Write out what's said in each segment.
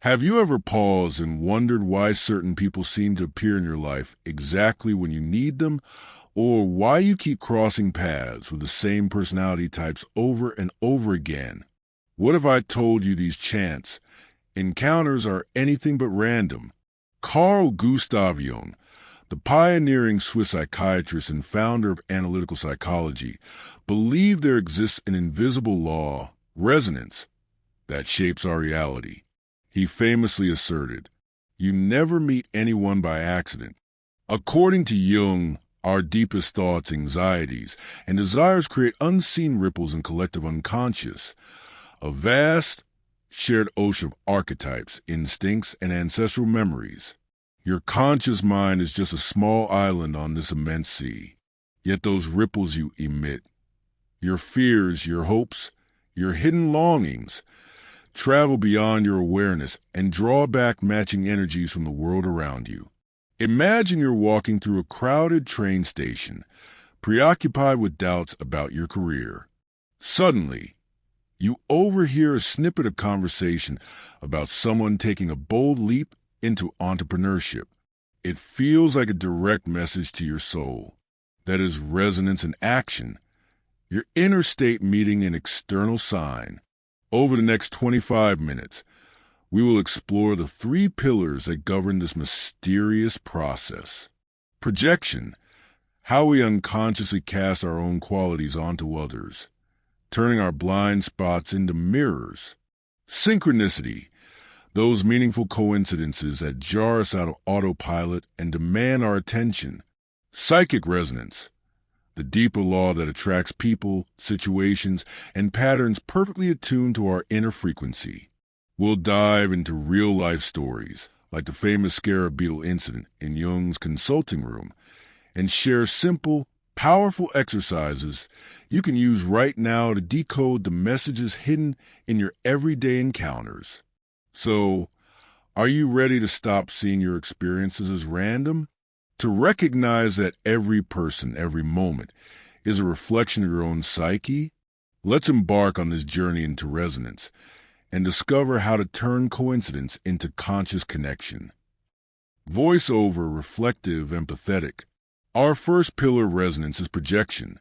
Have you ever paused and wondered why certain people seem to appear in your life exactly when you need them, or why you keep crossing paths with the same personality types over and over again? What if I told you these chance encounters are anything but random? Carl Gustav Jung, the pioneering Swiss psychiatrist and founder of analytical psychology, believed there exists an invisible law, resonance, that shapes our reality. He famously asserted, "You never meet anyone by accident." According to Jung, our deepest thoughts, anxieties, and desires create unseen ripples in collective unconscious, a vast, shared ocean of archetypes, instincts, and ancestral memories. Your conscious mind is just a small island on this immense sea, yet those ripples you emit, your fears, your hopes, your hidden longings, travel beyond your awareness and draw back matching energies from the world around you. Imagine you're walking through a crowded train station, preoccupied with doubts about your career. Suddenly, you overhear a snippet of conversation about someone taking a bold leap into entrepreneurship. It feels like a direct message to your soul. That is resonance in action, your inner state meeting an external sign. Over the next 25 minutes, we will explore the three pillars that govern this mysterious process. Projection, how we unconsciously cast our own qualities onto others, turning our blind spots into mirrors. Synchronicity, those meaningful coincidences that jar us out of autopilot and demand our attention. Psychic resonance, the deeper law that attracts people, situations, and patterns perfectly attuned to our inner frequency. We'll dive into real-life stories, like the famous scarab beetle incident in Jung's consulting room, and share simple, powerful exercises you can use right now to decode the messages hidden in your everyday encounters. So, are you ready to stop seeing your experiences as random? To recognize that every person, every moment, is a reflection of your own psyche? Let's embark on this journey into resonance and discover how to turn coincidence into conscious connection. Voiceover, reflective, empathetic. Our first pillar of resonance is projection,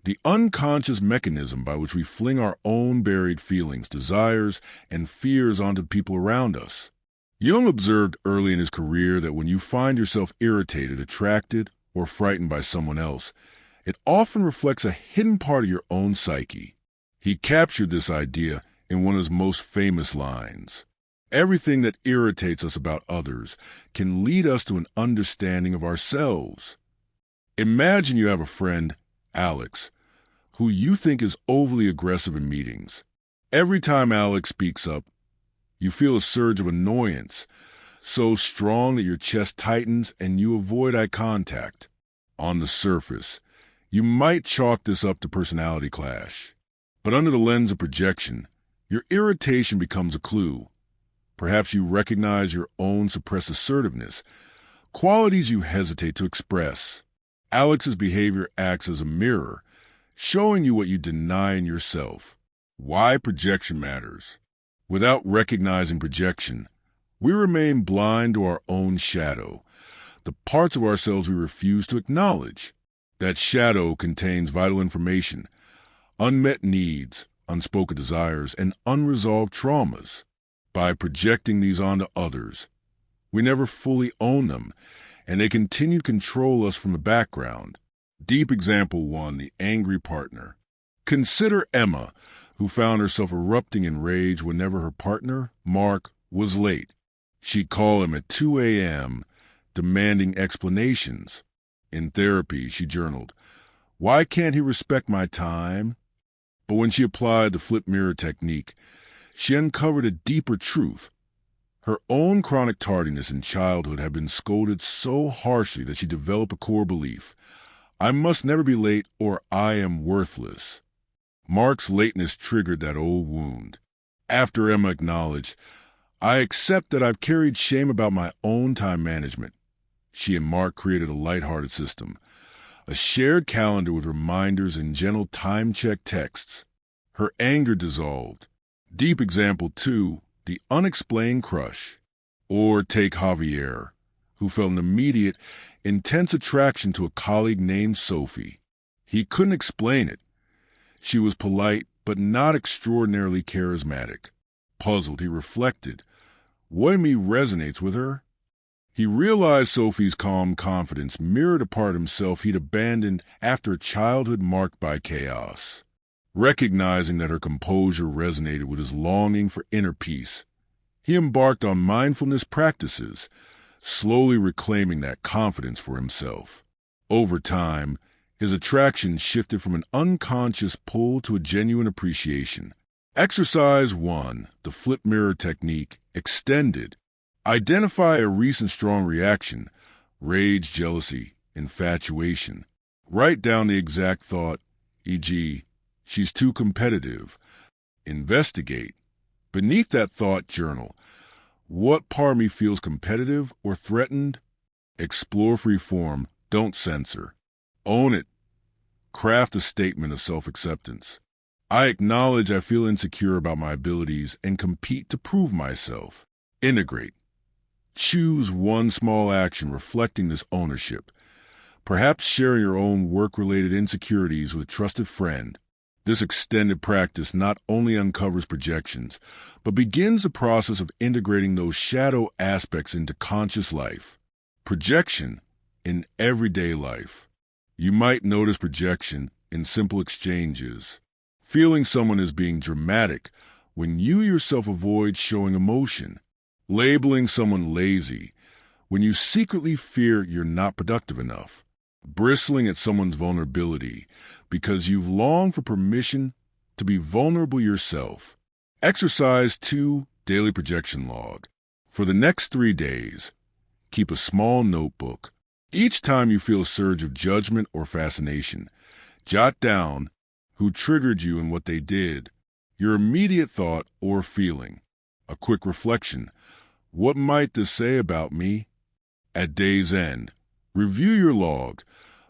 the unconscious mechanism by which we fling our own buried feelings, desires, and fears onto people around us. Jung observed early in his career that when you find yourself irritated, attracted, or frightened by someone else, it often reflects a hidden part of your own psyche. He captured this idea in one of his most famous lines. Everything that irritates us about others can lead us to an understanding of ourselves. Imagine you have a friend, Alex, who you think is overly aggressive in meetings. Every time Alex speaks up, you feel a surge of annoyance, so strong that your chest tightens and you avoid eye contact. On the surface, you might chalk this up to personality clash. But under the lens of projection, your irritation becomes a clue. Perhaps you recognize your own suppressed assertiveness, qualities you hesitate to express. Alex's behavior acts as a mirror, showing you what you deny in yourself. Why projection matters. Without recognizing projection, we remain blind to our own shadow, the parts of ourselves we refuse to acknowledge. That shadow contains vital information, unmet needs, unspoken desires, and unresolved traumas. By projecting these onto others, we never fully own them, and they continue to control us from the background. Deep example 1, the angry partner. Consider Emma, who found herself erupting in rage whenever her partner, Mark, was late. She'd call him at 2 a.m., demanding explanations. In therapy, she journaled, "Why can't he respect my time?" But when she applied the flip mirror technique, she uncovered a deeper truth. Her own chronic tardiness in childhood had been scolded so harshly that she developed a core belief: I must never be late or I am worthless. Mark's lateness triggered that old wound. After Emma acknowledged, "I accept that I've carried shame about my own time management," she and Mark created a lighthearted system, a shared calendar with reminders and gentle time-check texts. Her anger dissolved. Deep example 2, the unexplained crush. Or take Javier, who felt an immediate, intense attraction to a colleague named Sophie. He couldn't explain it. She was polite, but not extraordinarily charismatic. Puzzled, he reflected. What in me resonates with her? He realized Sophie's calm confidence mirrored a part of himself he'd abandoned after a childhood marked by chaos. Recognizing that her composure resonated with his longing for inner peace, he embarked on mindfulness practices, slowly reclaiming that confidence for himself. Over time, his attraction shifted from an unconscious pull to a genuine appreciation. Exercise 1, the flip mirror technique, extended. Identify a recent strong reaction, rage, jealousy, infatuation. Write down the exact thought, e.g., she's too competitive. Investigate. Beneath that thought, journal. What part of me feels competitive or threatened? Explore free form, don't censor. Own it. Craft a statement of self-acceptance. I acknowledge I feel insecure about my abilities and compete to prove myself. Integrate. Choose one small action reflecting this ownership. Perhaps sharing your own work-related insecurities with a trusted friend. This extended practice not only uncovers projections, but begins the process of integrating those shadow aspects into conscious life. Projection in everyday life. You might notice projection in simple exchanges. Feeling someone as being dramatic when you yourself avoid showing emotion. Labeling someone lazy when you secretly fear you're not productive enough. Bristling at someone's vulnerability because you've longed for permission to be vulnerable yourself. Exercise 2, daily projection log. For the next 3 days, keep a small notebook. Each time you feel a surge of judgment or fascination, jot down who triggered you and what they did, your immediate thought or feeling. A quick reflection. What might this say about me? At day's end, review your log.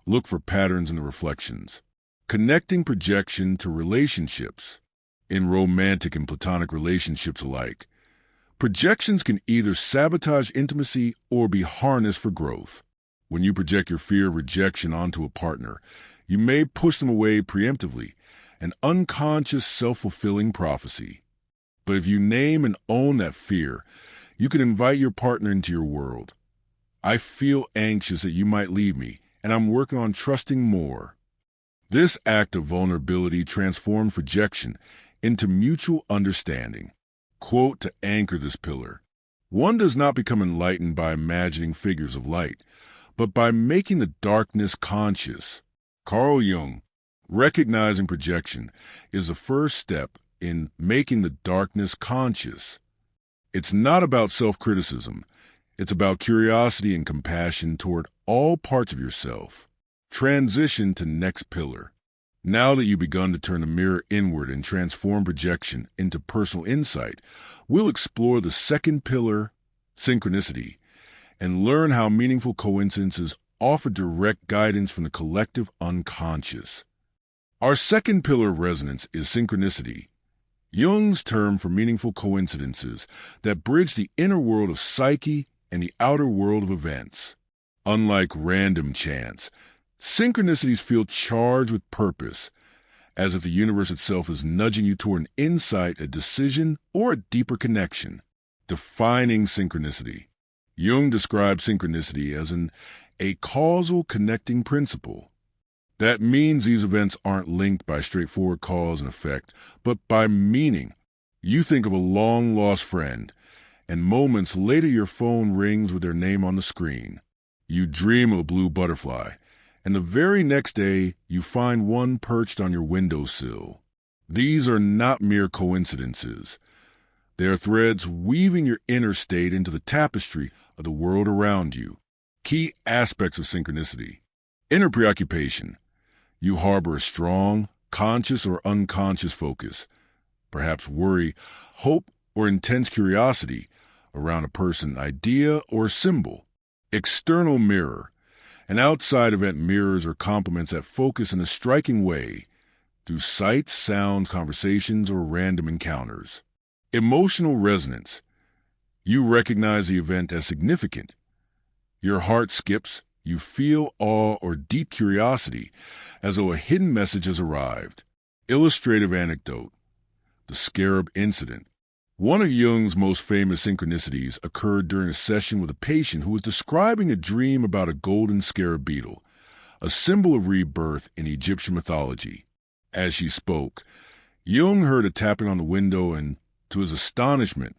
Look for patterns in the reflections. Connecting projection to relationships. In romantic and platonic relationships alike, projections can either sabotage intimacy or be harnessed for growth. When you project your fear of rejection onto a partner, you may push them away preemptively, an unconscious self-fulfilling prophecy. But if you name and own that fear, you can invite your partner into your world. I feel anxious that you might leave me, and I'm working on trusting more. This act of vulnerability transforms projection into mutual understanding. Quote to anchor this pillar. One does not become enlightened by imagining figures of light, but by making the darkness conscious. Carl Jung, recognizing projection is the first step in making the darkness conscious. It's not about self-criticism. It's about curiosity and compassion toward all parts of yourself. Transition to next pillar. Now that you've begun to turn the mirror inward and transform projection into personal insight, we'll explore the second pillar, synchronicity, and learn how meaningful coincidences offer direct guidance from the collective unconscious. Our second pillar of resonance is synchronicity, Jung's term for meaningful coincidences that bridge the inner world of psyche and the outer world of events. Unlike random chance, synchronicities feel charged with purpose, as if the universe itself is nudging you toward an insight, a decision, or a deeper connection. Defining synchronicity. Jung described synchronicity as a causal connecting principle. That means these events aren't linked by straightforward cause and effect, but by meaning. You think of a long-lost friend, and moments later your phone rings with their name on the screen. You dream of a blue butterfly, and the very next day you find one perched on your windowsill. These are not mere coincidences. They are threads weaving your inner state into the tapestry of the world around you. Key aspects of synchronicity. Inner preoccupation. You harbor a strong, conscious or unconscious focus, perhaps worry, hope, or intense curiosity around a person, idea, or symbol. External mirror. An outside event mirrors or complements that focus in a striking way through sights, sounds, conversations, or random encounters. Emotional resonance. You recognize the event as significant. Your heart skips. You feel awe or deep curiosity, as though a hidden message has arrived. Illustrative anecdote. The scarab incident. One of Jung's most famous synchronicities occurred during a session with a patient who was describing a dream about a golden scarab beetle, a symbol of rebirth in Egyptian mythology. As she spoke, Jung heard a tapping on the window and, to his astonishment,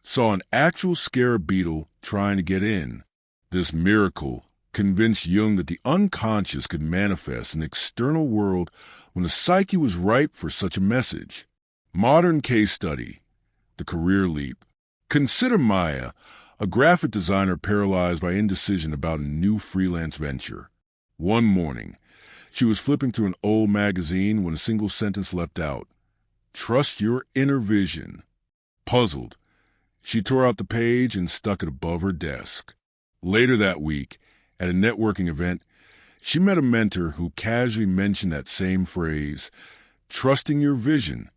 saw an actual scarab beetle trying to get in. This miracle convinced Jung that the unconscious could manifest in the external world when the psyche was ripe for such a message. Modern case study. The career leap. Consider Maya, a graphic designer paralyzed by indecision about a new freelance venture. One morning, she was flipping through an old magazine when a single sentence leapt out. Trust your inner vision. Puzzled, she tore out the page and stuck it above her desk. Later that week, at a networking event, she met a mentor who casually mentioned that same phrase, trusting your vision,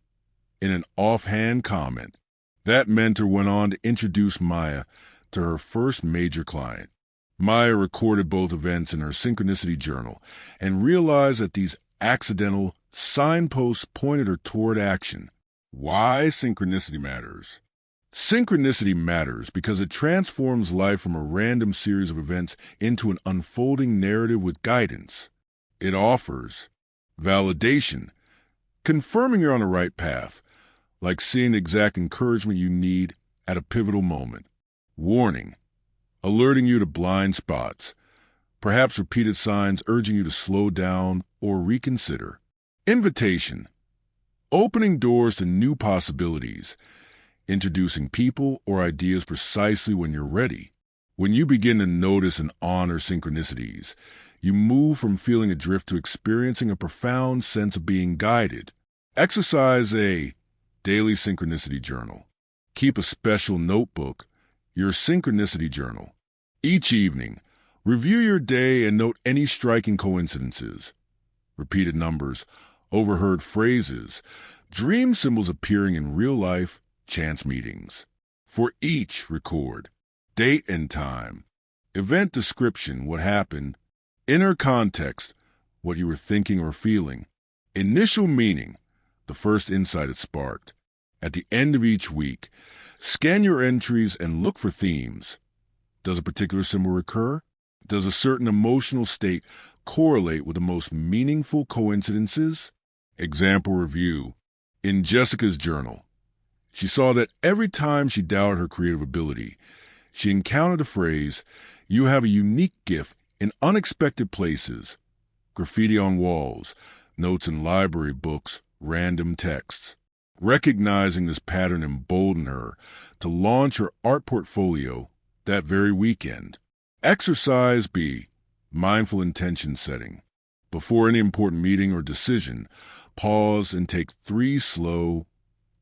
in an offhand comment. That mentor went on to introduce Maya to her first major client. Maya recorded both events in her Synchronicity Journal and realized that these accidental signposts pointed her toward action. Why synchronicity matters? Synchronicity matters because it transforms life from a random series of events into an unfolding narrative with guidance. It offers validation, confirming you're on the right path, like seeing the exact encouragement you need at a pivotal moment. Warning, alerting you to blind spots, perhaps repeated signs urging you to slow down or reconsider. Invitation, opening doors to new possibilities, introducing people or ideas precisely when you're ready. When you begin to notice and honor synchronicities, you move from feeling adrift to experiencing a profound sense of being guided. Exercise a daily synchronicity journal. Keep a special notebook, your synchronicity journal. Each evening, review your day and note any striking coincidences, repeated numbers, overheard phrases, dream symbols appearing in real life, chance meetings. For each, record date and time, event description, what happened, inner context, what you were thinking or feeling, initial meaning, the first insight it sparked. At the end of each week, scan your entries and look for themes. Does a particular symbol recur? Does a certain emotional state correlate with the most meaningful coincidences? Example review. In Jessica's journal, she saw that every time she doubted her creative ability, she encountered the phrase, "You have a unique gift in unexpected places." Graffiti on walls, notes in library books, random texts. Recognizing this pattern emboldened her to launch her art portfolio that very weekend. Exercise B, mindful intention setting. Before any important meeting or decision, pause and take 3 slow,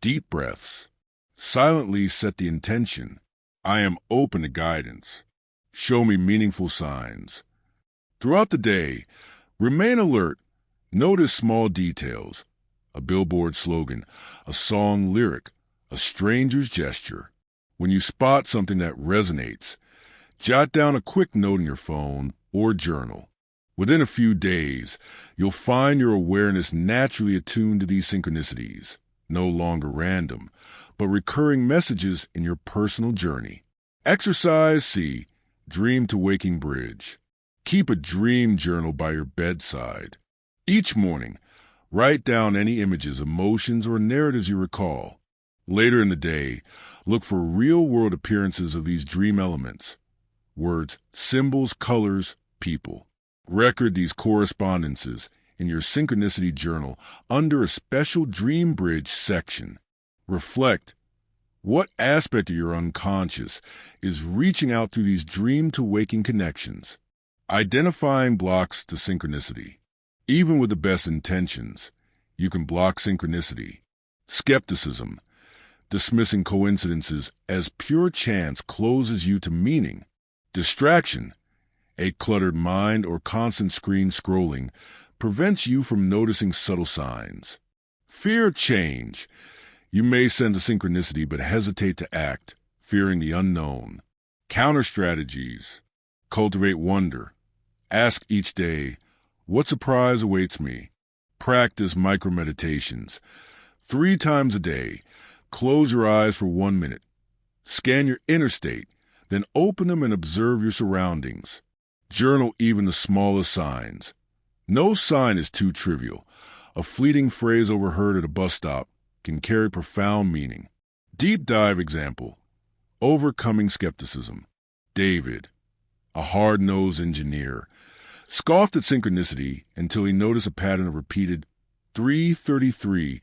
deep breaths. Silently set the intention. I am open to guidance. Show me meaningful signs. Throughout the day, remain alert. Notice small details. A billboard slogan, a song lyric, a stranger's gesture. When you spot something that resonates, jot down a quick note in your phone or journal. Within a few days, you'll find your awareness naturally attuned to these synchronicities, no longer random, but recurring messages in your personal journey. Exercise C, dream to waking bridge. Keep a dream journal by your bedside. Each morning, write down any images, emotions, or narratives you recall. Later in the day, look for real-world appearances of these dream elements. Words, symbols, colors, people. Record these correspondences in your Synchronicity Journal under a special Dream Bridge section. Reflect. What aspect of your unconscious is reaching out through these dream-to-waking connections? Identifying blocks to synchronicity. Even with the best intentions, you can block synchronicity. Skepticism. Dismissing coincidences as pure chance closes you to meaning. Distraction. A cluttered mind or constant screen scrolling prevents you from noticing subtle signs. Fear change. You may sense a synchronicity but hesitate to act, fearing the unknown. Counter strategies. Cultivate wonder. Ask each day, what surprise awaits me? Practice micro-meditations. 3 times a day, close your eyes for 1 minute. Scan your inner state, then open them and observe your surroundings. Journal even the smallest signs. No sign is too trivial. A fleeting phrase overheard at a bus stop can carry profound meaning. Deep dive example. Overcoming skepticism. David, a hard-nosed engineer, scoffed at synchronicity until he noticed a pattern of repeated 333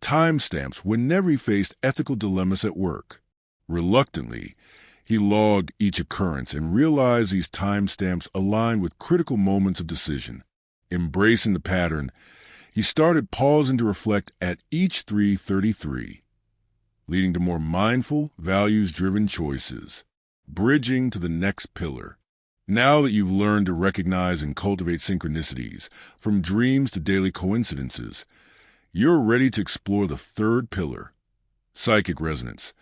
timestamps whenever he faced ethical dilemmas at work. Reluctantly, he logged each occurrence and realized these timestamps aligned with critical moments of decision. Embracing the pattern, he started pausing to reflect at each 333, leading to more mindful, values-driven choices. Bridging to the next pillar. Now that you've learned to recognize and cultivate synchronicities, from dreams to daily coincidences, you're ready to explore the third pillar, psychic resonance,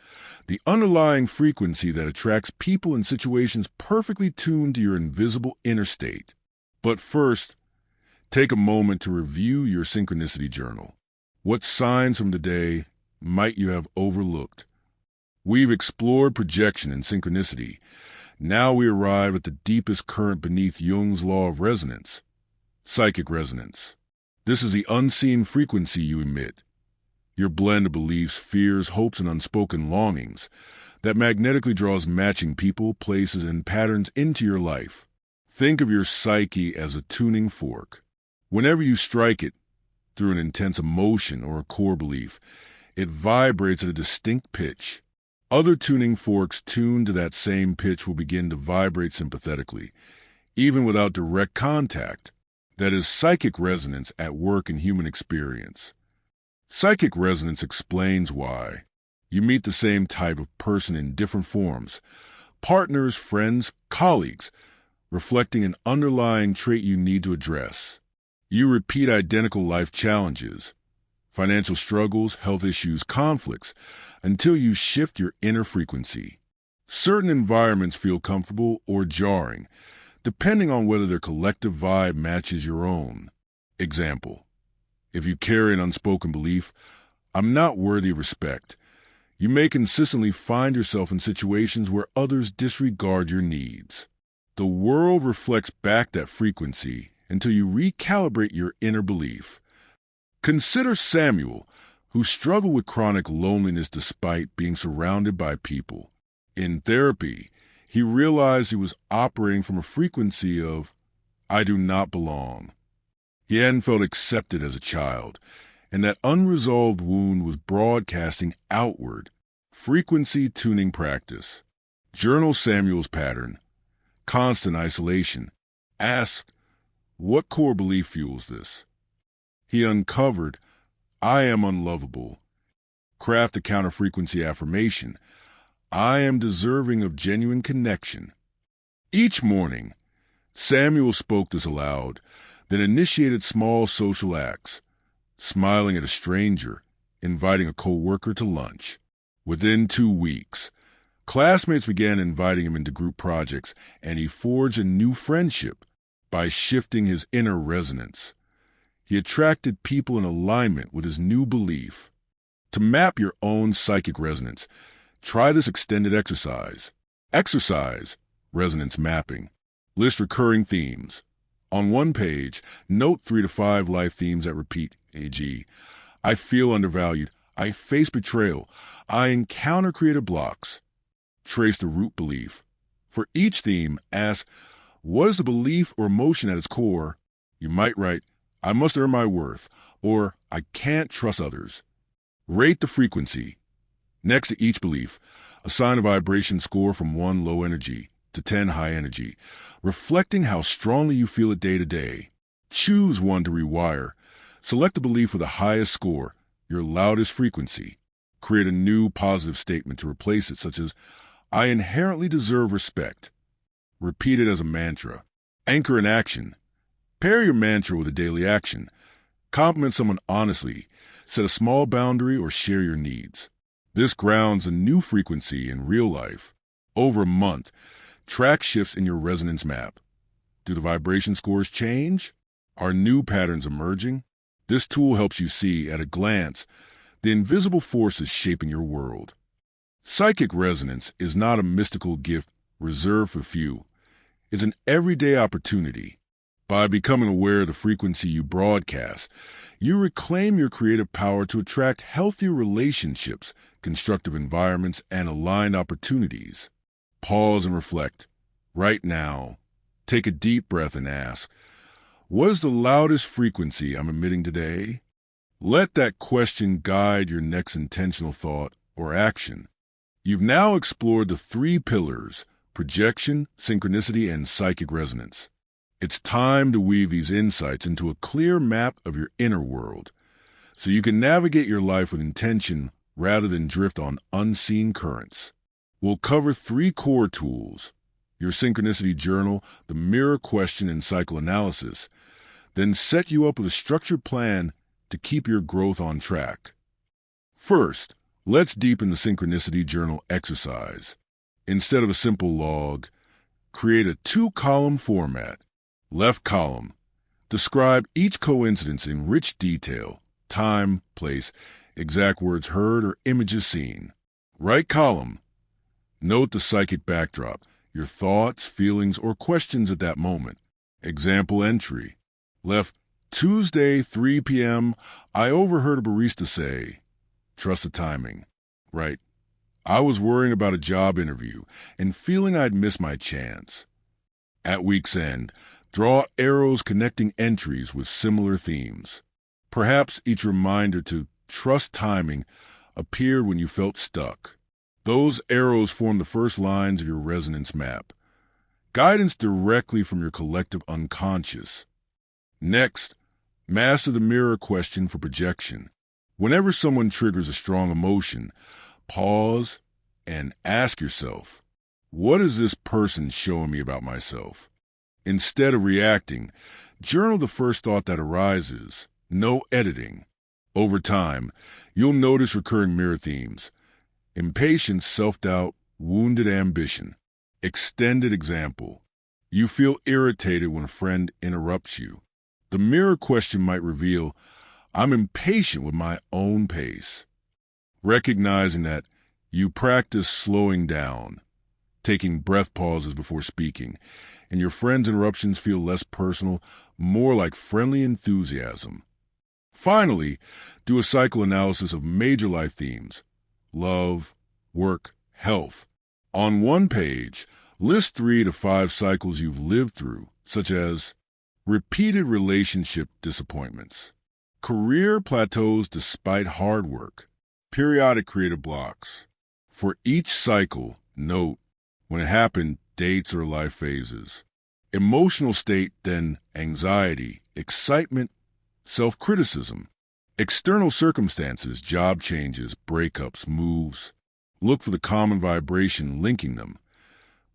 the underlying frequency that attracts people and situations perfectly tuned to your invisible inner state. But first, take a moment to review your synchronicity journal. What signs from today might you have overlooked? We've explored projection and synchronicity. Now we arrive at the deepest current beneath Jung's law of resonance, psychic resonance. This is the unseen frequency you emit, your blend of beliefs, fears, hopes, and unspoken longings that magnetically draws matching people, places, and patterns into your life. Think of your psyche as a tuning fork. Whenever you strike it through an intense emotion or a core belief, it vibrates at a distinct pitch. Other tuning forks tuned to that same pitch will begin to vibrate sympathetically, even without direct contact. That is psychic resonance at work in human experience. Psychic resonance explains why. You meet the same type of person in different forms, partners, friends, colleagues, reflecting an underlying trait you need to address. You repeat identical life challenges, financial struggles, health issues, conflicts, until you shift your inner frequency. Certain environments feel comfortable or jarring, depending on whether their collective vibe matches your own. Example, if you carry an unspoken belief, I'm not worthy of respect, you may consistently find yourself in situations where others disregard your needs. The world reflects back that frequency until you recalibrate your inner belief. Consider Samuel, who struggled with chronic loneliness despite being surrounded by people. In therapy, he realized he was operating from a frequency of, I do not belong. He hadn't felt accepted as a child, and that unresolved wound was broadcasting outward. Frequency tuning practice. Journal Samuel's pattern. Constant isolation. Ask, what core belief fuels this? He uncovered, I am unlovable. Craft a counter-frequency affirmation. I am deserving of genuine connection. Each morning, Samuel spoke this aloud, then initiated small social acts, smiling at a stranger, inviting a co-worker to lunch. Within 2 weeks, classmates began inviting him into group projects, and he forged a new friendship by shifting his inner resonance. He attracted people in alignment with his new belief. To map your own psychic resonance, try this extended exercise. Exercise, resonance mapping. List recurring themes. On one page, note 3 to 5 life themes that repeat, e.g., I feel undervalued, I face betrayal, I encounter creative blocks. Trace the root belief. For each theme, ask, what is the belief or emotion at its core? You might write, I must earn my worth, or I can't trust others. Rate the frequency. Next to each belief, assign a vibration score from 1 low energy to 10 high energy, reflecting how strongly you feel it day to day. Choose one to rewire. Select the belief with the highest score, your loudest frequency. Create a new positive statement to replace it, such as, I inherently deserve respect. Repeat it as a mantra. Anchor in action. Pair your mantra with a daily action. Compliment someone honestly, set a small boundary, or share your needs. This grounds a new frequency in real life. Over a month, track shifts in your resonance map. Do the vibration scores change? Are new patterns emerging? This tool helps you see, at a glance, the invisible forces shaping your world. Psychic resonance is not a mystical gift reserved for few. It's an everyday opportunity. By becoming aware of the frequency you broadcast, you reclaim your creative power to attract healthier relationships, constructive environments, and aligned opportunities. Pause and reflect. Right now, take a deep breath and ask, what is the loudest frequency I'm emitting today? Let that question guide your next intentional thought or action. You've now explored the three pillars: projection, synchronicity, and psychic resonance. It's time to weave these insights into a clear map of your inner world, so you can navigate your life with intention rather than drift on unseen currents. We'll cover three core tools: your Synchronicity Journal, the mirror question, and psychoanalysis, then set you up with a structured plan to keep your growth on track. First, let's deepen the Synchronicity Journal exercise. Instead of a simple log, create a 2-column format. Left column, describe each coincidence in rich detail: time, place, exact words heard, or images seen. Right column, note the psychic backdrop, your thoughts, feelings, or questions at that moment. Example entry. Left, Tuesday, 3 p.m., I overheard a barista say, trust the timing. Right, I was worrying about a job interview and feeling I'd miss my chance. At week's end, draw arrows connecting entries with similar themes. Perhaps each reminder to trust timing appeared when you felt stuck. Those arrows form the first lines of your resonance map. Guidance directly from your collective unconscious. Next, master the mirror question for projection. Whenever someone triggers a strong emotion, pause and ask yourself, what is this person showing me about myself? Instead of reacting, journal the first thought that arises. No editing. Over time, you'll notice recurring mirror themes: impatience, self-doubt, wounded ambition. Extended example. You feel irritated when a friend interrupts you. The mirror question might reveal, I'm impatient with my own pace. Recognizing that, you practice slowing down, taking breath pauses before speaking, and your friend's interruptions feel less personal, more like friendly enthusiasm. Finally, do a psychoanalysis of major life themes: love, work, health. On one page, list 3 to 5 cycles you've lived through, such as repeated relationship disappointments, career plateaus despite hard work, periodic creative blocks. For each cycle, note when it happened, dates or life phases. Emotional state, then anxiety, excitement, self-criticism. External circumstances, job changes, breakups, moves. Look for the common vibration linking them,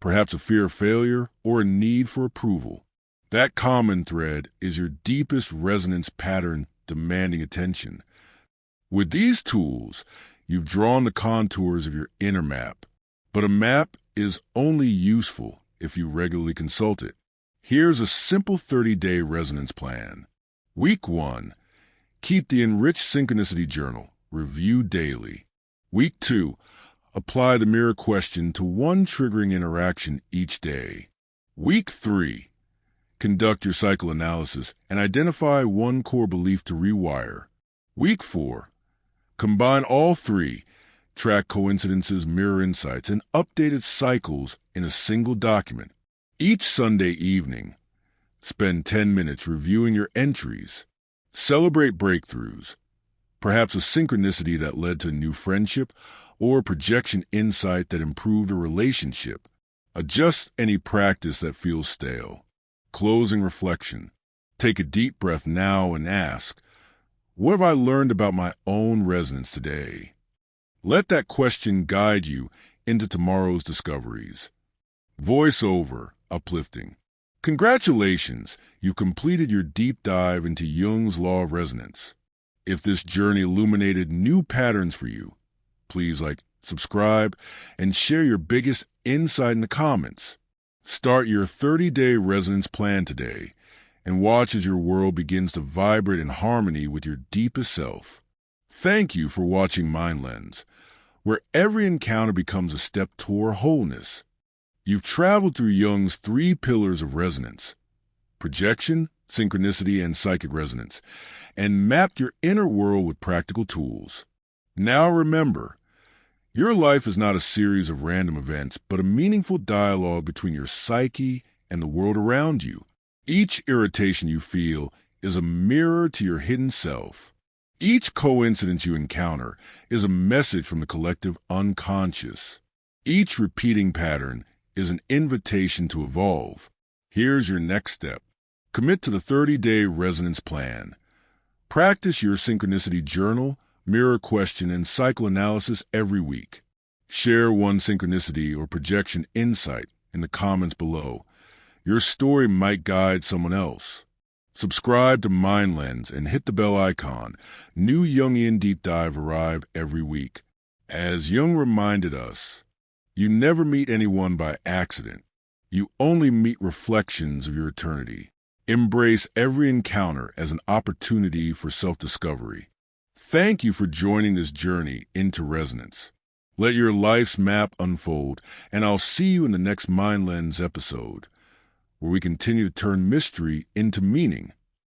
perhaps a fear of failure or a need for approval. That common thread is your deepest resonance pattern demanding attention. With these tools, you've drawn the contours of your inner map, but a map is only useful if you regularly consult it. Here's a simple 30-day resonance plan. Week 1, keep the enriched Synchronicity Journal. Review daily. Week 2, apply the mirror question to one triggering interaction each day. Week 3, conduct your psychoanalysis and identify one core belief to rewire. Week 4, combine all 3, track coincidences, mirror insights, and updated cycles in a single document. Each Sunday evening, spend 10 minutes reviewing your entries. Celebrate breakthroughs, perhaps a synchronicity that led to a new friendship or a projection insight that improved a relationship. Adjust any practice that feels stale. Closing reflection. Take a deep breath now and ask, what have I learned about my own resonance today? Let that question guide you into tomorrow's discoveries. Voice over, uplifting. Congratulations! You completed your deep dive into Jung's Law of Resonance. If this journey illuminated new patterns for you, please subscribe, and share your biggest insight in the comments. Start your 30-day resonance plan today and watch as your world begins to vibrate in harmony with your deepest self. Thank you for watching MindLens, where every encounter becomes a step toward wholeness. You've traveled through Jung's 3 pillars of resonance: projection, synchronicity, and psychic resonance, and mapped your inner world with practical tools. Now remember, your life is not a series of random events, but a meaningful dialogue between your psyche and the world around you. Each irritation you feel is a mirror to your hidden self. Each coincidence you encounter is a message from the collective unconscious. Each repeating pattern is an invitation to evolve. Here's your next step. Commit to the 30-day resonance plan. Practice your Synchronicity Journal, mirror question, and cycle analysis every week. Share one synchronicity or projection insight in the comments below. Your story might guide someone else. Subscribe to MindLens and hit the bell icon. New Jungian Deep Dive arrive every week. As Jung reminded us, you never meet anyone by accident. You only meet reflections of your eternity. Embrace every encounter as an opportunity for self-discovery. Thank you for joining this journey into resonance. Let your life's map unfold, and I'll see you in the next MindLens episode, where we continue to turn mystery into meaning.